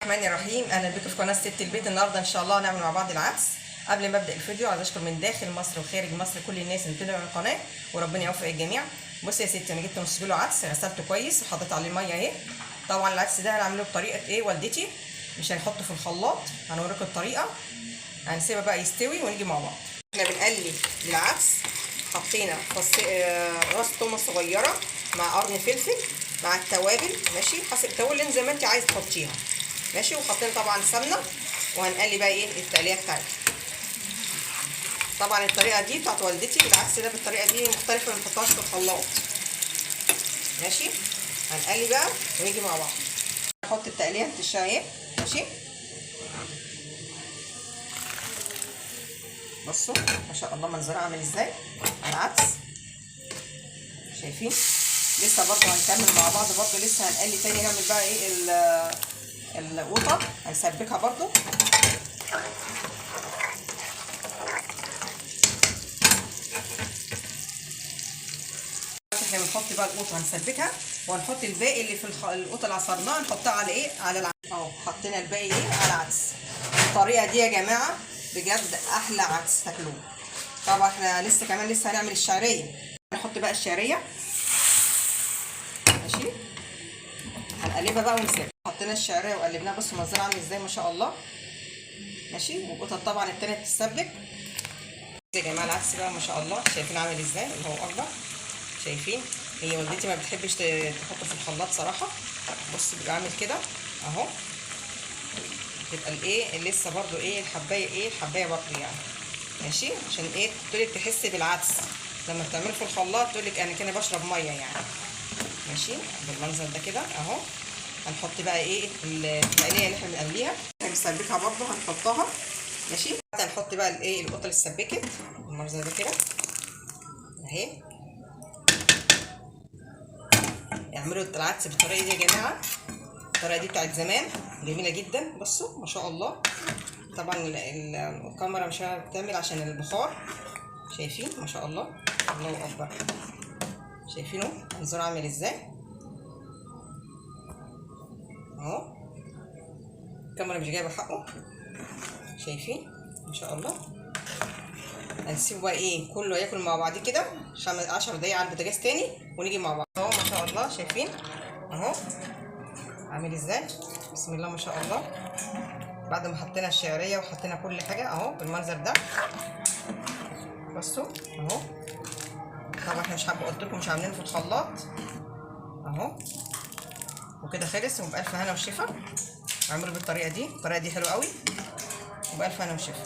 الرحمن الرحيم. اهلا بكم في قناه ست البيت. النهارده ان شاء الله هنعمل مع بعض العدس. قبل ما ابدا الفيديو عايز اشكر من داخل مصر وخارج مصر كل الناس اللي بتتابع القناه وربنا يوفق الجميع. بصي يا ستي، انا جبت نص كيلو عدس غسلته كويس وحطيت عليه ميه اهي. طبعا العدس ده هنعمله بطريقه ايه والدتي، مش هنحطه في الخلاط، هنوريكم الطريقه. هنسيبها بقى يستوي ونيجي مع بعض. احنا بنقلي العدس، حطينا راس تومه صغيره مع قرن فلفل مع التوابل، ماشي، حسب التوابل زي ما انت عايز تحطيها، ماشي. وحاطين طبعا سمنه، وهنقلي بقى ايه التقليه بتاعتها. طبعا الطريقه دي بتاعت والدتي، العدس ده بالطريقه دي مختلفه، ما نحطهاش في الخلاط، ماشي. هنقلي بقى ونيجي مع بعض. نحط التقليه الشاي، ماشي. بصوا ما شاء الله منظرها عامل ازاي العدس، شايفين؟ لسه برضه هنكمل مع بعض، برضه لسه هنقلي تاني، نعمل بقى ايه القوطه هنسبكها برضه. احنا بنحط بقى القوطه هنسبكها، وهنحط الباقي اللي في القوطه اللي عصرناها نحطها على ايه، على العدس اهو. حطينا الباقي ايه على العدس. الطريقه دي يا جماعه بجد احلى عدس تاكلوه. طبعا احنا لسه هنعمل الشعريه. نحط بقى الشعريه، ماشي. هنقلبها بقى ونسيبها. حطينا الشعريه وقلبناها، بصوا منظرها عامل ازاي ما شاء الله، ماشي. والقطط طبعا التانية بتتسبك يا جماعه. العدس بقى ما شاء الله شايفين عامل ازاي، اللي هو اكبر، شايفين؟ هي والدتي ما بتحبش تحطه في الخلاط صراحه. بص بيبقى عامل كده اهو، تبقى الايه لسه برضو ايه الحبايه برضو يعني، ماشي. عشان ايه تقولك تحسي بالعدس لما بتعمله في الخلاط، تقولك انا كده بشرب ميه يعني، ماشي. بالمنظر ده كده اهو. هنحط بقى ايه التقليه اللي احنا بنقليها، هنسبكها برضو هنحطها، ماشي. هنحط بقى الايه القطه اللي اتسبكت بالمنظر ده كده اهي. اعملوا العدس بالطريقه دي يا جماعه، الطريقه دي بتاعت زمان جميله جدا. بصوا ما شاء الله. طبعا الكاميرا مش هتعمل عشان البخار، شايفين ما شاء الله، الله اكبر. شايفينه منظره عامل ازاي اهو. الكاميرا مش جايبه حقه، شايفين ما شاء الله. هنسيبه بقى ايه كله ياكل مع بعض كده 10 دقايق على البوتاجاز تاني، ونيجي مع بعض اهو. ما شاء الله شايفين اهو عامل ازاي، بسم الله ما شاء الله. بعد ما حطينا الشعريه وحطينا كل حاجه اهو بالمنظر ده، بصوا اهو. طبعا احنا مش حابه قلت لكم مش عاملينه في الخلاط اهو. وكده خلص، وبألف هنا وشفا. اعملوا بالطريقه دي، الطريقه دي حلوه قوي، وبألف هنا وشفا.